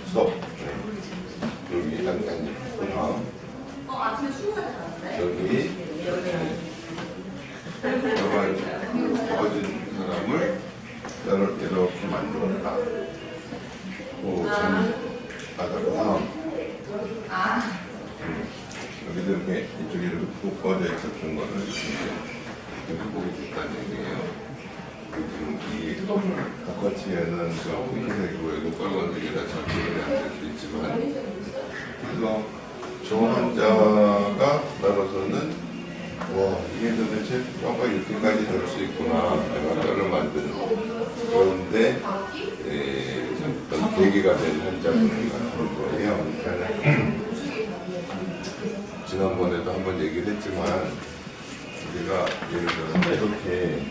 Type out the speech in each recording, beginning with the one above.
스톱. 여기 아니 그 다음 여기 접어진 사람을 이렇게 만들었다. 그 다음 여기도 이렇게 이쪽에 이렇게 푹 꺼져 있었던 거를 이렇게 보게 됐다는 얘기예요. 이 바깥에는 저 흰색이고 여기 빨간색이라 잘 구분이 안 될 수 있지만, 그래서 저 환자가 나로서는 와, 이게 도대체 뼈가 이렇게까지 될 수 있구나, 내가 뼈를 만드는. 그런데 어떤 계기가 된 환자분이 같은 거예요. 그러니까 지난번에도 한번 얘기를 했지만, 우리가 예를 들어서 이렇게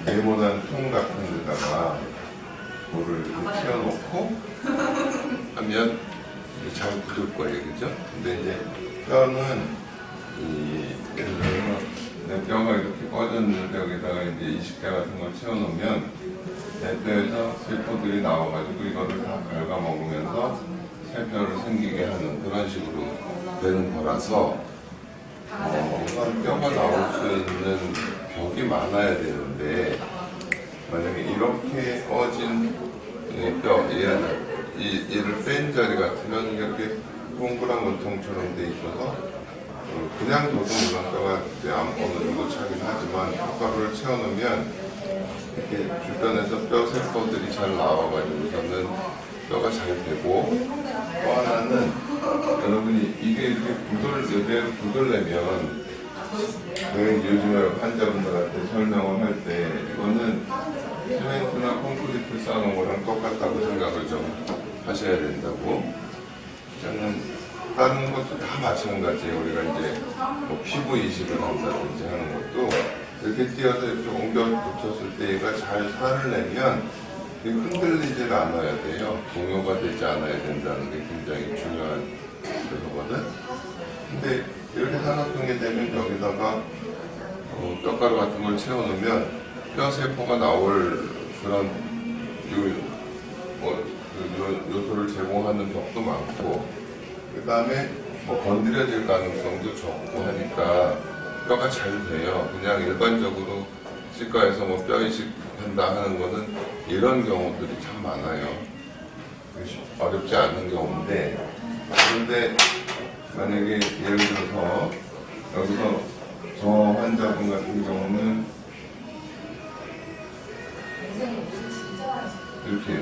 네모난 통 같은 데다가 물을 이렇게 튀어놓고 하면 잘 굳을 거예요, 그죠? 근데 이제 뼈는 예를 들어서 내 뼈가 이렇게 꺼졌는데 여기다가 이제 이식제 같은 걸 채워놓으면 내 뼈에서 세포들이 나와가지고 이거를 다 갉아먹으면서 새 뼈를 생기게 하는 그런 식으로 되는 거라서 뼈가 나올 수 있는 벽이 많아야 되는데, 만약에 이렇게 꺼진 뼈, 얘를 뺀 자리 같으면 이렇게 동그란 문통처럼 돼 있어서 그냥 둬도 물론 뼈가 어느 정도 차긴 하지만 뼈가루를 채워놓으면 이렇게 주변에서 뼈 세포들이 잘 나와가지고서는 뼈가 잘 되고, 또 하나는 여러분이 이게 이렇게 이대로 굳으려면 요즘에 환자분들한테 설명을 할 때 이거는 시멘트나 콘크리트 쌓아놓은 거랑 똑같다고 생각을 좀 하셔야 된다고. 저는 다른 것도 다 마찬가지예요. 우리가 이제 뭐 피부 이식을 한다든지 하는 것도 이렇게 띄어서 이렇게 옮겨 붙였을 때 얘가 잘 살을 내면 흔들리질 않아야 돼요. 동요가 되지 않아야 된다는 게 굉장히 중요한 거거든. 근데 이렇게 사각형이 되면 여기다가 뼈가루 같은 걸 채워놓으면 뼈 세포가 나올 그런 요소를 제공하는 벽도 많고, 그 다음에 뭐 건드려질 가능성도 적고 하니까 뼈가 잘 돼요. 그냥 일반적으로 치과에서 뭐 뼈 이식한다 하는 거는 이런 경우들이 참 많아요. 어렵지 않은 경우인데, 그런데 만약에 예를 들어서 여기서 저 환자분 같은 경우는 이렇게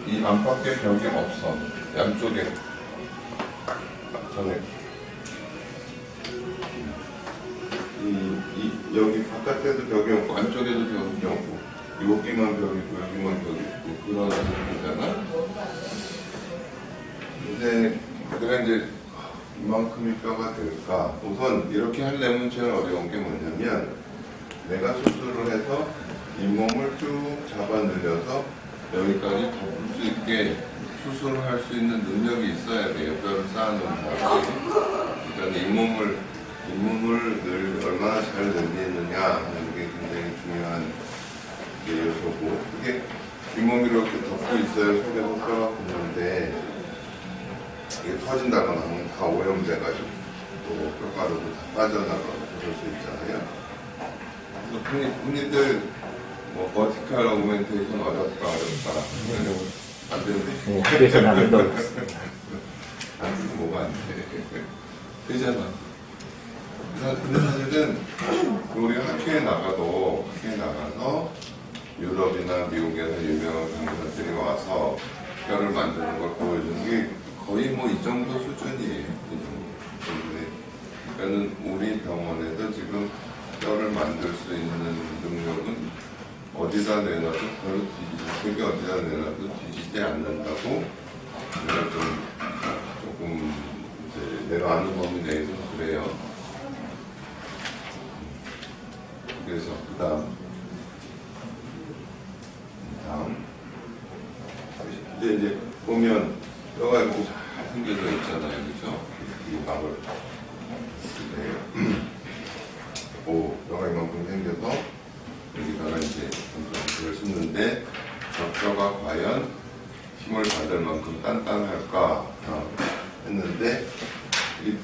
이 안팎에 벽이 없어. 양쪽에 전에 여기 바깥에도 벽이 없고 안쪽에도 벽이 없고 여기만 벽이고 여기만 벽이 있고 그런 상태잖아. 근데 내가 이제 이만큼이 뼈가 될까? 우선 이렇게 하려면 제일 어려운 게 뭐냐면, 내가 수술을 해서 잇몸을 쭉 잡아 늘려서 여기까지 덮을 수 있게 수술을 할 수 있는 능력이 있어야 돼요. 뼈를 쌓아놓은 다음에. 그러니까 잇몸을 얼마나 잘 늘리느냐 하는 게 굉장히 중요한 요소고, 그게 잇몸이 이렇게 덮고 있어요. 속에서 뼈가 붙는데 이게 터진다거나 하면 다 오염돼가지고 또 뼈가루도 다 빠져나가고 그럴 수 있잖아요. 그래서 흔히들 뭐 버티컬 오그멘테이션 어렵다 안 되는데 그래서 나는 너 안 되면 뭐가 안 돼. 그잖아. 근데 사실은 우리가 학회에 나가서 유럽이나 미국에서 유명한 강사들이 와서 뼈를 만드는 걸 보여주는 게 거의 뭐 이 정도 수준이에요. 이 정도. 그러니까는 우리 병원에도 지금 뼈를 만들 수 있는 능력은 어디다 내놔도 별로 되게 어디다 내놔도 뒤지지 않는다고 내가 조금 이제 내가 아는 범위 내에서 그래요. 그래서 그다음 이제 보면 뼈가 이렇게 잘 생겨져 있잖아요, 그죠? 이 막을 오, 뼈가 이만큼 생겨서 여기다가 이제 뼈가 과연 힘을 받을 만큼 단단할까 했는데 이게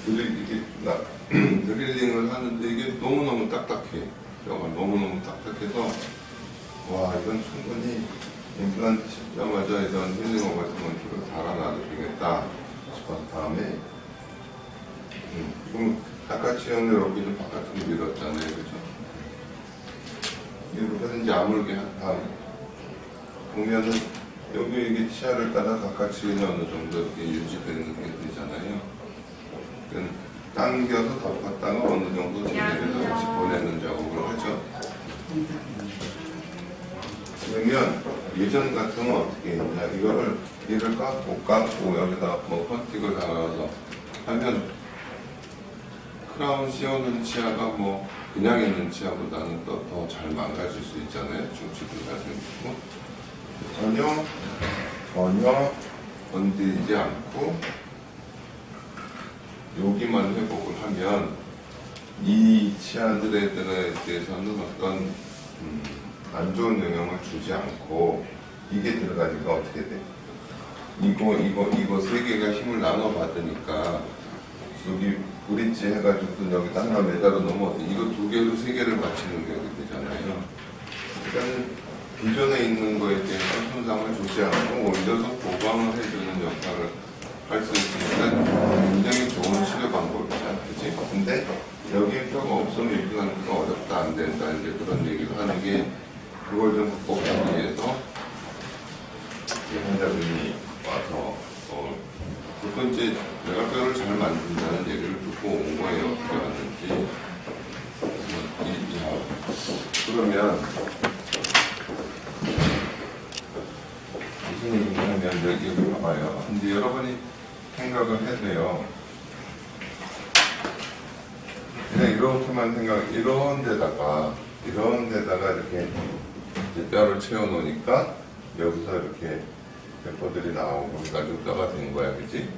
드릴링을 하는데 이게 너무너무 딱딱해. 뼈가 너무너무 딱딱해서 와 이건 충분히 임플란트 씹자마자 이런 힐링 어바트먼트를 달아놔도 되겠다 싶어서 다음에 지금 바깥치형을 이렇게 좀 바깥으로 밀었잖아요, 그죠? 이렇게 해서 이제 아물게 한 다음에 보면은 여기 이게 치아를 따라 바깥치형이 어느 정도 이렇게 유지되는 게 되잖아요. 그러니까 당겨서 덮었다가 어느 정도 제대로 다시 보내는 작업을 하죠. 그러면 예전 같으면 어떻게 했냐, 이를 깎고 여기다 뭐 퍼틱을 달아서 하면 크라운 씌워놓은 치아가 뭐 그냥 있는 치아보다는 더 잘 망가질 수 있잖아요. 중치도 생기고 전혀 건드리지 않고 여기만 회복을 하면 이 치아들에 대해서는 어떤 안 좋은 영향을 주지 않고 이게 들어가니까 어떻게 돼? 이거 세 개가 힘을 나눠 받으니까 여기 브릿지 해가지고 여기다 하나 매달아 놓으면 이거 두 개로 세 개를 맞추는 게 되잖아요. 그러니까 기존에 있는 거에 대해서 손상을 주지 않고 오히려 더 보강을 해주는 역할을 할 수 있으니까 굉장히 좋은 치료 방법이잖아요. 그치? 근데 여기에 뼈가 없으면 임플란트가 어렵다, 안 된다, 이제 그런 얘기를 하는 게 그걸 좀 극복하기 위해서 환자분이 와서 보통 이제 내가 뼈를 잘 만든다는 얘기를 듣고 온 거예요. 어떻게 왔는지. 그러면 무슨 얘기냐면 여기 봐봐요. 근데 여러분이 생각을 해도요. 그냥 이렇게만 이런 데다가 이렇게 이제 뼈를 채워 놓으니까 여기서 이렇게 배포들이 나오고 해가지고 뼈가 된 거야, 그치?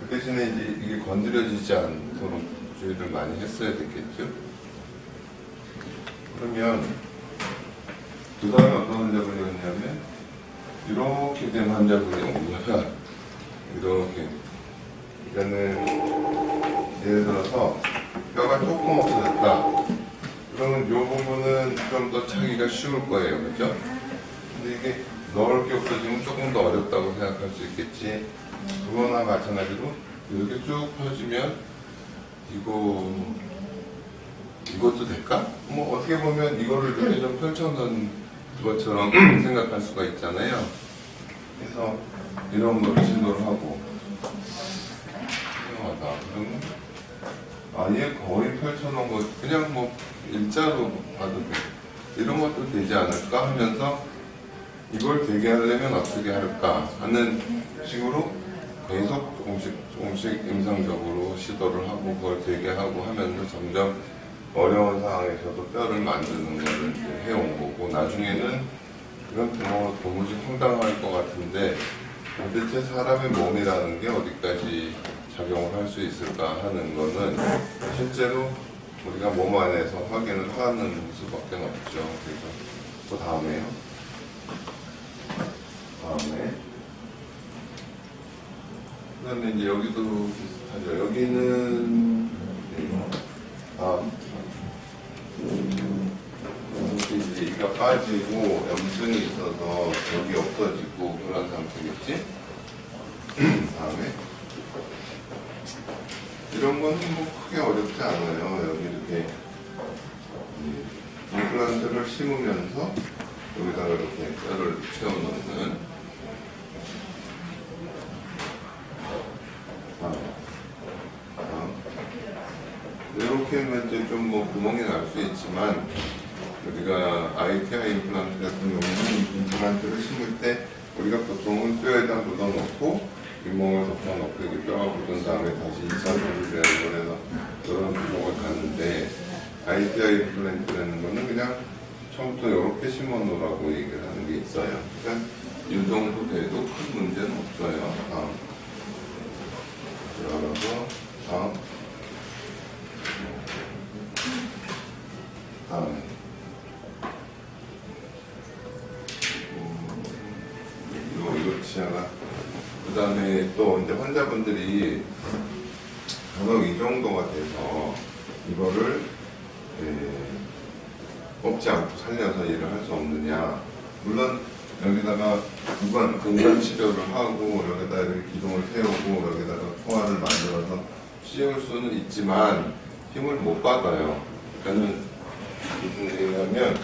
그 대신에 이제 이게 건드려지지 않도록 주의를 많이 했어야 됐겠죠? 그러면 그 다음에 어떤 환자분이었냐면 이렇게 된 환자분이 온 거야. 이렇게. 그러니까는 예를 들어서 뼈가 조금 없어졌다. 그러면 이 부분은 좀 더 차기가 쉬울 거예요. 그죠? 근데 이게 넓게 없어지면 조금 더 어렵다고 생각할 수 있겠지. 그거나 마찬가지로 이렇게 쭉 펴지면 이것도 될까? 뭐 어떻게 보면 이거를 이렇게 좀 펼쳐놓은 것처럼 생각할 수가 있잖아요. 그래서 이런 거를 시도를 하고 이상하다. 그러면 아예 거의 펼쳐놓은 거 그냥 뭐 일자로 봐도 돼. 이런 것도 되지 않을까 하면서 이걸 되게 하려면 어떻게 할까 하는 식으로 계속 조금씩 임상적으로 시도를 하고 그걸 되게 하고 하면서 점점 어려운 상황에서도 뼈를 만드는 것을 이제 해온 거고 나중에는 이건 뭐 도무지 황당할 것 같은데 도대체 사람의 몸이라는 게 어디까지 작용을 할 수 있을까 하는 거는 실제로 우리가 몸 안에서 확인을 하는 수밖에 없죠. 그래서 그 다음에 그다음에 이제 여기도 비슷하죠. 여기는 이제 이가 빠지고 염증이 있어서 여기 없어지고 그런 상태겠지. 다음에 이런 건 뭐 크게 어렵지 않아요. 여기 이렇게 임플란트를 심으면서 여기다가 이렇게 뼈를 채워넣는 이렇게 하면 이제 좀 뭐 구멍이 날 수 있지만 우리가 ITI 임플란트 같은 경우는 임플란트를 심을 때 우리가 보통은 뼈에다 묻어놓고 잇몸을 덮어놓고 이렇게 뼈가 묻은 다음에 다시 2차 소리를 해서 그런 구멍을 가는데 ITI 임플란트라는 거는 그냥 처음부터 이렇게 심어놓으라고 얘기를 하는 게 있어요. 그러니까 이 정도 돼도 큰 문제는 없어요. 들어가서 다음에 치아가. 그 다음에 또 이제 환자분들이 간혹 이 정도가 돼서 이거를 뽑지 않고 살려서 일을 할 수 없느냐. 물론 여기다가 근간 치료를 하고 여기다 이렇게 기둥을 세우고 여기다가 포화를 만들어서 씌울 수는 있지만 힘을 못 받아요. 그러니까는 무슨 얘기냐면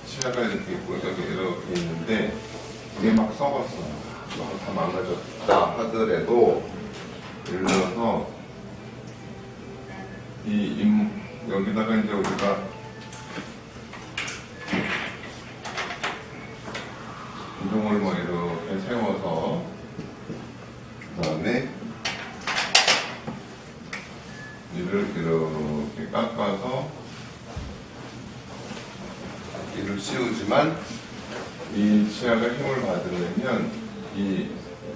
치아가 이렇게 있고 여기 이렇게 있는데 이게 막 썩었어요. 다 망가졌다 하더라도 예를 들어서 여기다가 이제 우리가 기둥을 뭐 이렇게 세워서 그 다음에 이를 이렇게 깎아서 이를 씌우지만 이 치아가 힘을 받으려면 이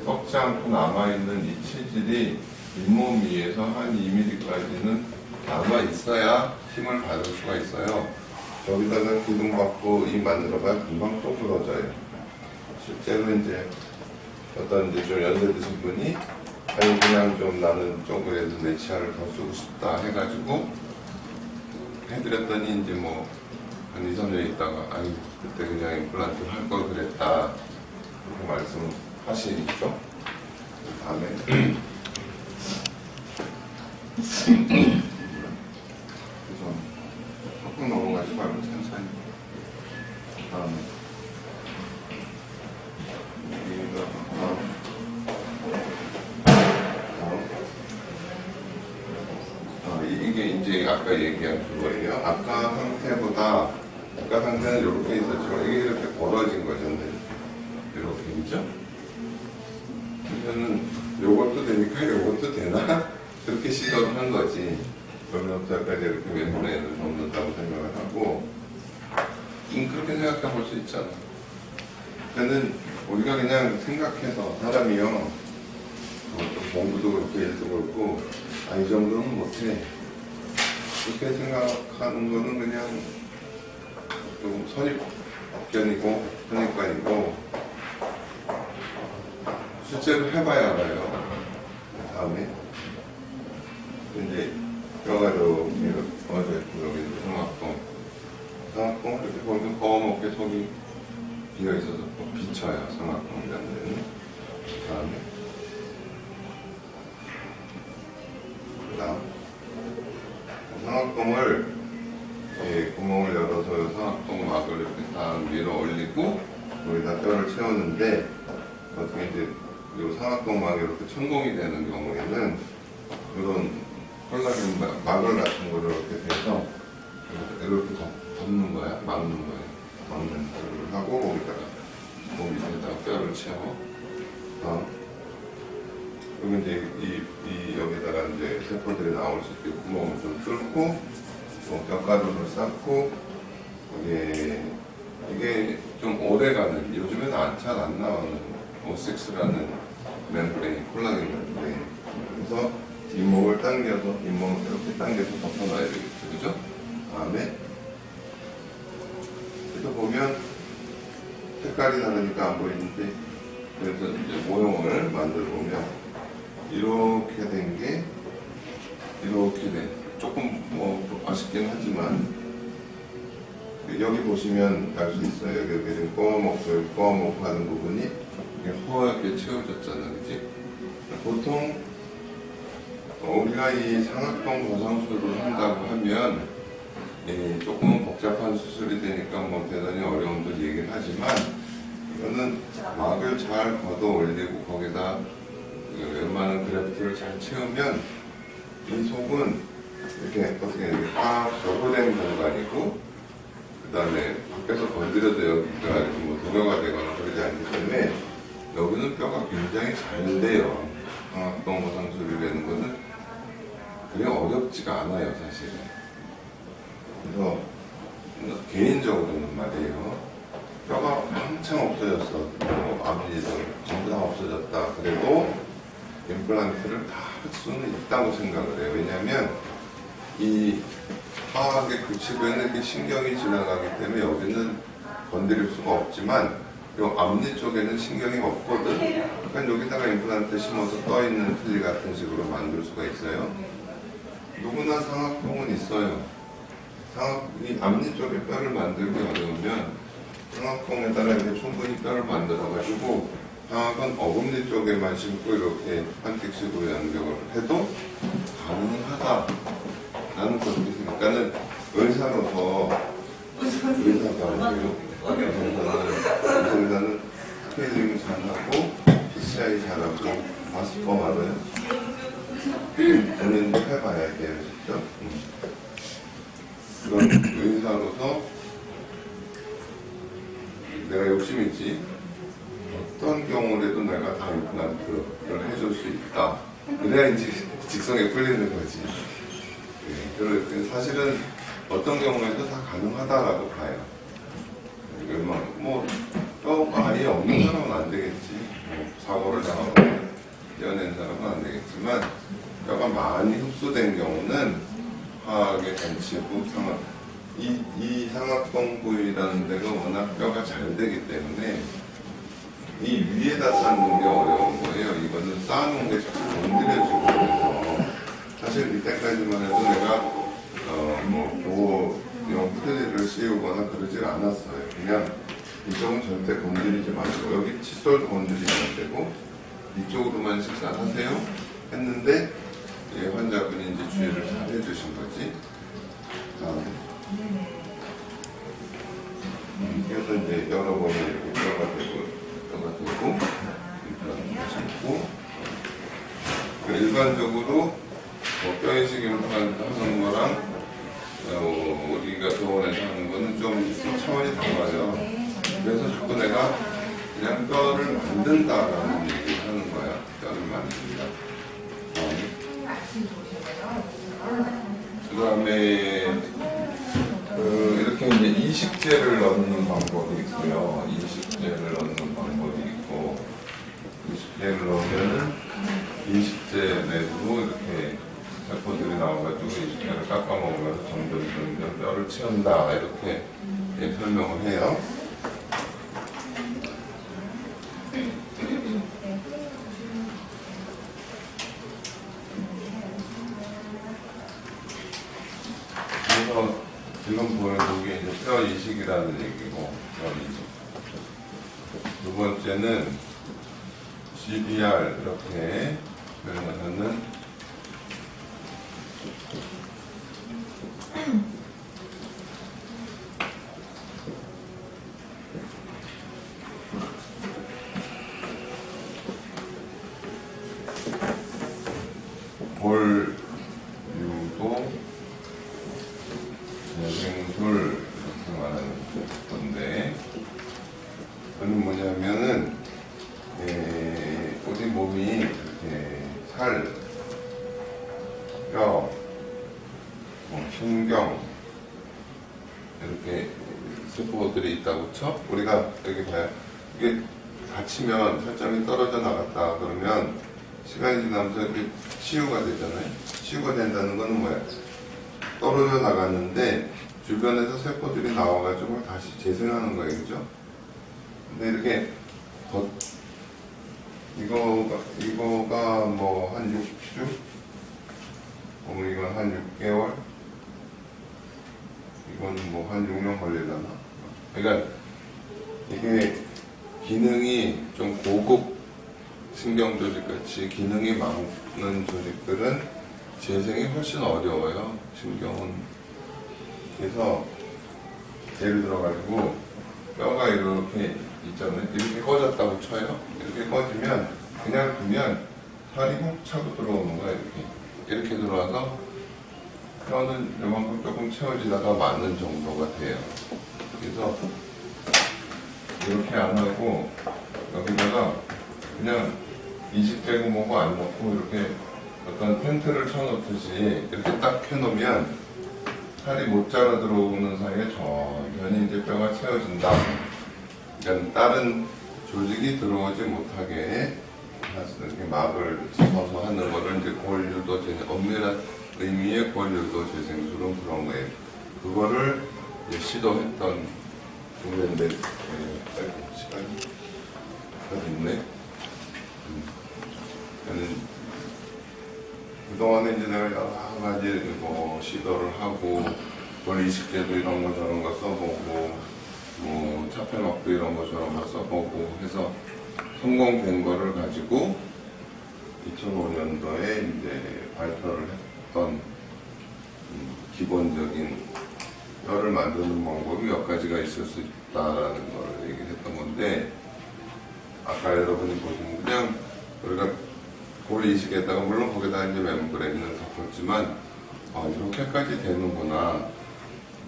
썩지 않고 남아있는 이 치질이 잇몸 위에서 한 2mm까지는 남아있어야 힘을 받을 수가 있어요. 여기다가 기둥 받고 이 만들어봐야 금방 또 부러져요. 실제로 이제 어떤 이제 좀 연세 드신 분이 아니 그냥 좀 나는 조금이라도 내 치아를 더 쓰고 싶다 해가지고 해드렸더니 이제 뭐 한 2, 3년 있다가 아니 그때 그냥 임플란트를 할 걸 그랬다 이렇게 말씀하시죠. 그 다음에 그래서 조금 넘어가지 말고 천천히 그 다음에 이게 이제 아까 얘기한 그거예요. 아까 상태는 이렇게 있었지만 이게 이렇게 벌어진 거죠. 이렇게 그죠? 그러면은 요것도 되니까 요것도 되나? 그렇게 시도를 한 거지. 그러면서까지 이렇게 왼손에는 접는다고 생각을 하고 그렇게 생각해 볼 수 있잖아. 그러니까는 우리가 그냥 생각해서 사람이요 공부도 그렇고 일도 그렇고 이 정도는 못해 이렇게 생각하는 거는 그냥 좀 선입견이고 선입관이고 실제로 해봐야 알아요. 다음에 이제 뼈가 이렇게 어제 여기 성악동 이렇게 보면 검게 속이 비어 있어서 비쳐요. 성악동이라는 데는. 그다음 성악동을 구멍을 열어서 성악동 막을 이렇게 다 밀어 올리고 여기다 뼈를 채우는데 어떻게 이제 이 성악동 막이 이렇게 천공이 되는 경우에는 그런 콜라겐 막을 같은 거를 이렇게 돼서 이렇게 덮는 거야, 막는 거야. 막는 거를 하고 거기다가 몸 밑에다가 뼈를 채워. 그리고 이제 이 여기다가 이제 세포들이 나올 수 있게 구멍을 좀 뚫고 뼈가루를 쌓고 이게 좀 오래가는 요즘에는 잘 안 나오는 O6라는 멤브레인 콜라겐 멤브레인 그래서 잇몸을 당겨서 잇몸을 이렇게 당겨서 덮어놔야 되겠죠, 그죠? 다음에 그래서 보면 색깔이 다르니까 안 보이는데 그래서 이제 모형을 만들어 보면 이렇게 된 게 이렇게 된 조금 뭐 아쉽긴 하지만 여기 보시면 알 수 있어요. 여기 지금 꺼먹고 하는 부분이 이게 허하게 채워졌잖아, 그지? 보통 우리가 이 상악동 거상술을 한다고 하면 조금은 복잡한 수술이 되니까 뭐 대단히 어려운 걸 얘기를 하지만 이거는 막을 잘 걷어 올리고 거기다 웬만한 그래프를 잘 채우면 이 속은 이렇게 어떻게 딱 적어된 공간이고 그 다음에 밖에서 건드려도 여기가 뭐 동요가 되거나 그러지 않기 때문에 여기는 뼈가 굉장히 잘 돼요. 상악동 거상술이라는 거는 그게 어렵지가 않아요, 사실은. 그래서 개인적으로는 말이에요. 뼈가 한창 없어졌어. 뭐 앞니도 전부 다 없어졌다. 그래도 임플란트를 다 할 수는 있다고 생각을 해요. 왜냐하면 이 하악의 그 측에는 이렇게 신경이 지나가기 때문에 여기는 건드릴 수가 없지만 이 앞니 쪽에는 신경이 없거든. 여기다가 임플란트 심어서 떠있는 틀니 같은 식으로 만들 수가 있어요. 누구나 상악통은 있어요. 이 앞니 쪽에 뼈를 만들기 어려우면 상악통에다가 이렇게 충분히 뼈를 만들어가지고 상악은 어금니 쪽에만 심고 이렇게 판틱식으로 연결을 해도 가능하다. 나는 그렇게 생각하는 의사가 아니에요. 의사는 스케일링 잘하고 PCI 잘하고 마스터 알아요. 본인도 해봐야 돼요, 직접. 그런 의사로서 내가 욕심 있지. 어떤 경우라도 내가 다 임플란트를 해줄 수 있다. 그래야 이제 직성에 풀리는 거지. 네, 사실은 어떤 경우에도 다 가능하다라고 봐요. 뭐 뼈가 아예 없는 사람은 안 되겠지. 뭐 사고를 당하고 떼어낸 사람은 안 되겠지만 뼈가 많이 흡수된 경우는 화학의 전치부 상악 이 상악동 부위라는 데가 워낙 뼈가 잘 되기 때문에 이 위에다 쌓는 게 어려운 거예요. 이거는 쌓아놓은 게 자꾸 건드려지고 그래서 사실 이때까지만 해도 내가 이런 플레이를 씌우거나 그러질 않았어요. 그냥 이쪽은 절대 건드리지 마시고 여기 칫솔도 건드리면 안 되고 이쪽으로만 식사하세요 했는데 환자분이 이제 주의를 잘 해주신 거지. 그래서 이제 여러 번에 이렇게 뼈가 되고 임플란트 심고 일반적으로 뼈 이식 임플란트 하는 거랑 우리가 병원에서 하는 거는 좀 차원이 달라요. 그래서 자꾸 내가 그냥 뼈를 만든다라는 얘기를 하는 거야. 뼈를 만든다. 그 다음에 이렇게 이제 이식제를 넣는 방법이 있고요. 이식제를 넣는 방법이 있고 이식제를 넣으면은 이식제 내로 이렇게 세포들이 나와가지고 이식제를 깎아 먹으면서 점점 뼈를 채운다 이렇게 설명을 해요. 그래서 지금 보여준 게 이제 뼈 이식이라는 얘기고, 뼈 이식. 두 번째는 GBR 이렇게 표현하는 볼유도 재생술 이렇게 말하는 건데, 그건 뭐냐면은 우리 몸이 이렇게 살, 뼈, 신경 이렇게 세포들이 있다고 쳐. 우리가 여기 봐요. 이게 다치면 살점이 떨어져 나갔다 그러면 시간이 지나면서 이렇게 치유가 되잖아요. 치유가 된다는 거는 뭐야? 떨어져 나갔는데 주변에서 세포들이 나와가지고 다시 재생하는 거예요, 그죠? 근데 이렇게 이거가 뭐 한 6주? 이건 한 6개월? 이건 뭐 한 6년 걸리려나? 그러니까 이게 기능이 좀 고급 신경 조직 같이 기능이 많은 조직들은 재생이 훨씬 어려워요. 신경은. 그래서 예를 들어가지고 뼈가 이렇게 있잖아요. 이렇게 꺼졌다고 쳐요. 이렇게 꺼지면 그냥 두면 살이 훅 차고 들어오는 거야. 이렇게 들어와서 뼈는 이만큼 조금 채워지다가 맞는 정도가 돼요. 그래서 이렇게 안 하고 여기다가 그냥 이식제고 뭐고 안 넣고 이렇게 어떤 텐트를 쳐놓듯이 이렇게 딱 해놓으면 살이 못 자라 들어오는 사이에 천천히 이제 뼈가 채워진다. 그러니까 다른 조직이 들어오지 못하게 이렇게 막을 쳐서 하는 거를 이제 골유도 재생, 엄밀한 의미의 골유도 재생술은 그런 거예요. 그거를 이제 시도했던 중인데 시간이 다 됐네. 그동안에 이제 내가 여러 가지 뭐 시도를 하고 이식제도 이런 거 저런 거 써보고 뭐 차폐막도 이런 거 저런 거 써보고 해서 성공된 거를 가지고 2005년도에 이제 발표를 했던 기본적인 뼈를 만드는 방법이 몇 가지가 있을 수 있다라는 걸 얘기했던 건데, 아까 여러분이 보신 그냥 우리가 고리 이식에다가 물론 거기다 이제 멤브레인을 덮었지만 이렇게까지 되는구나.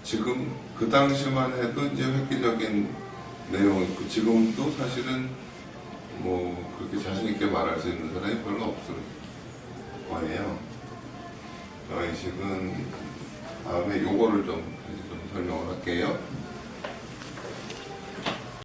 지금 그 당시만 해도 이제 획기적인 내용이고, 지금도 사실은 뭐 그렇게 자신 있게 말할 수 있는 사람이 별로 없을 거예요. 이식은 다음에 요거를 좀 설명을 할게요.